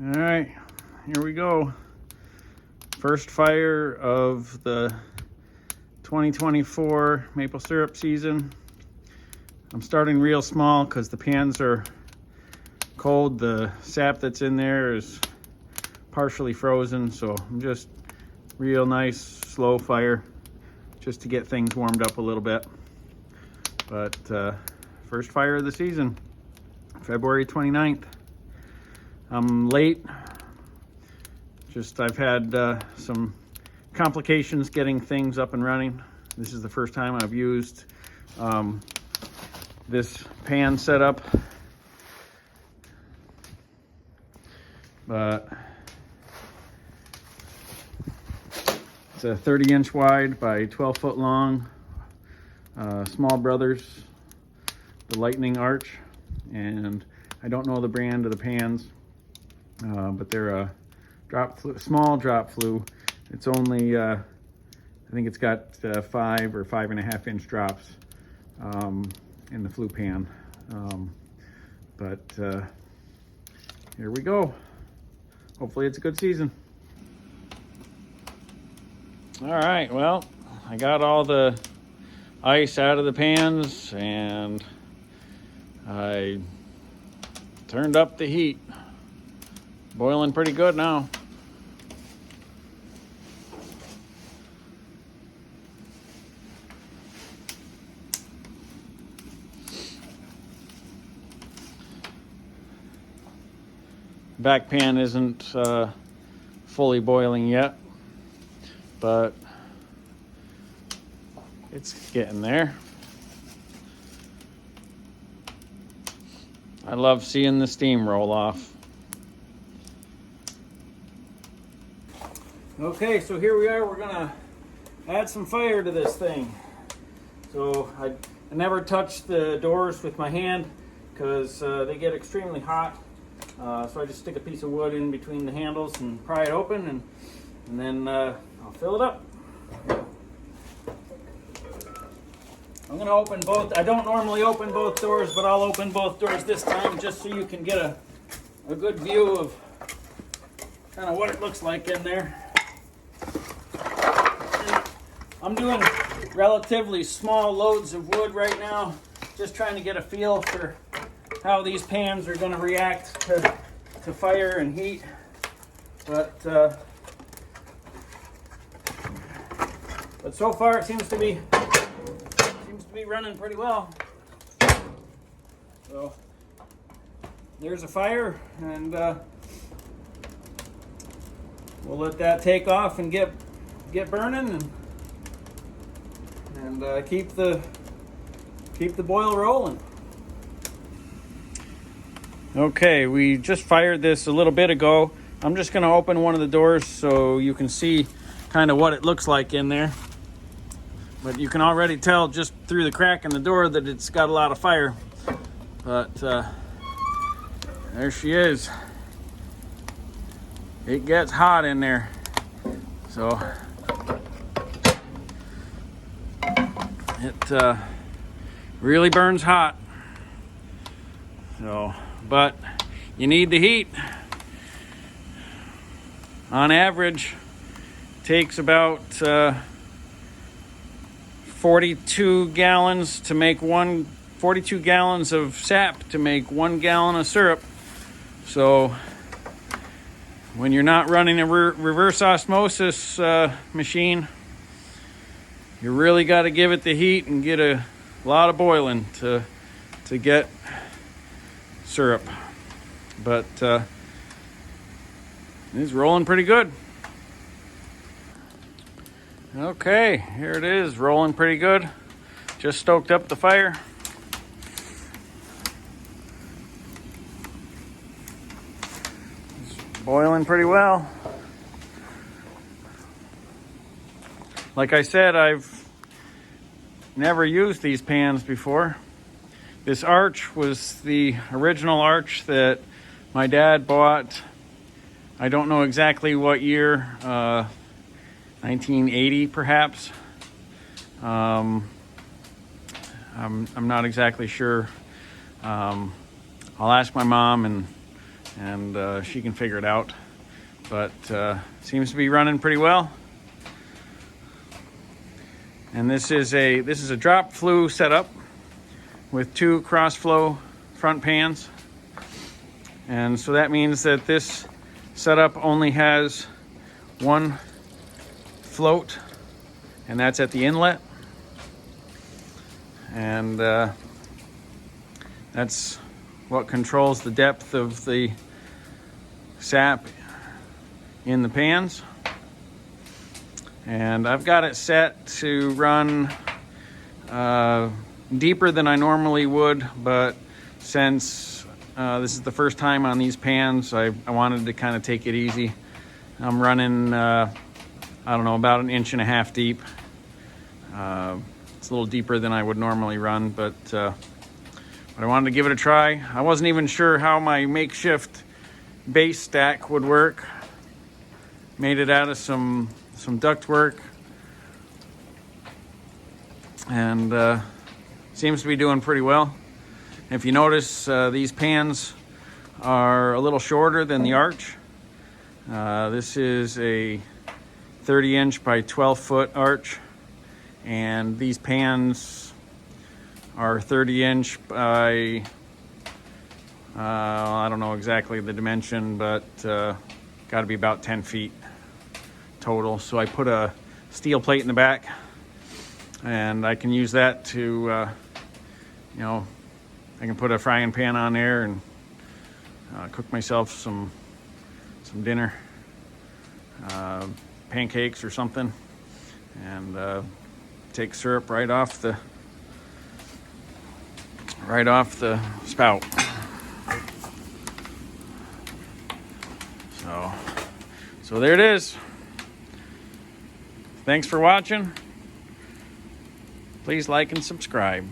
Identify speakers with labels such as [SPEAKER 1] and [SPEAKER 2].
[SPEAKER 1] All right, here we go. First fire of the 2024 maple syrup season. I'm starting real small because the pans are cold. The sap that's in there is partially frozen, so I'm just real nice slow fire just to get things warmed up a little bit. But first fire of the season, February 29th. I'm late. I've had some complications getting things up and running. This is the first time I've used this pan setup, but it's a 30-inch wide by 12-foot long, Small Brothers, the Lightning Arch, and I don't know the brand of the pans, but they're a small drop flue. It's only, I think it's got 5 or 5.5 inch drops in the flue pan. But here we go. Hopefully it's a good season. All right, well, I got all the ice out of the pans and I turned up the heat. Boiling pretty good now. Back pan isn't fully boiling yet, but it's getting there. I love seeing the steam roll off. Okay, so here we are. We're gonna add some fire to this thing. So I never touch the doors with my hand because they get extremely hot. So I just stick a piece of wood in between the handles and pry it open, and then I'll fill it up. I'm gonna open both. I don't normally open both doors, but I'll open both doors this time just so you can get a good view of kind of what it looks like in there. I'm doing relatively small loads of wood right now, just trying to get a feel for how these pans are going to react to fire and heat. But so far it seems to be running pretty well. So there's a fire, and we'll let that take off and get burning, and keep the boil rolling. Okay, we just fired this a little bit ago. I'm just going to open one of the doors so you can see kind of what it looks like in there. But you can already tell just through the crack in the door that it's got a lot of fire. But there she is. It gets hot in there. So it really burns hot. So, but you need the heat. On average, it takes about 42 gallons to make 42 gallons of sap to make 1 gallon of syrup. So when you're not running a reverse osmosis machine, you really got to give it the heat and get a lot of boiling to get syrup. But it's rolling pretty good. Okay, here it is, rolling pretty good. Just stoked up the fire. It's boiling pretty well. Like I said, I've never used these pans before. This arch was the original arch that my dad bought. I don't know exactly what year, 1980 perhaps. I'm not exactly sure. I'll ask my mom and and she can figure it out. But seems to be running pretty well. And this is a drop flue setup with 2 cross flow front pans. And so that means that this setup only has 1 float, and that's at the inlet. And that's what controls the depth of the sap in the pans. And I've got it set to run deeper than I normally would, but since this is the first time on these pans, I wanted to kind of take it easy. I'm running, I don't know, about 1.5 inches deep. It's a little deeper than I would normally run, but I wanted to give it a try. I wasn't even sure how my makeshift base stack would work. Made it out of some ductwork, and seems to be doing pretty well. If you notice, these pans are a little shorter than the arch. This is a 30-inch by 12-foot arch, and these pans are 30-inch by I don't know exactly the dimension, but got to be about 10 feet total. So I put a steel plate in the back, and I can use that to you know, I can put a frying pan on there and cook myself some dinner, pancakes or something, and take syrup right off the spout. So there it is. Thanks for watching. Please like and subscribe.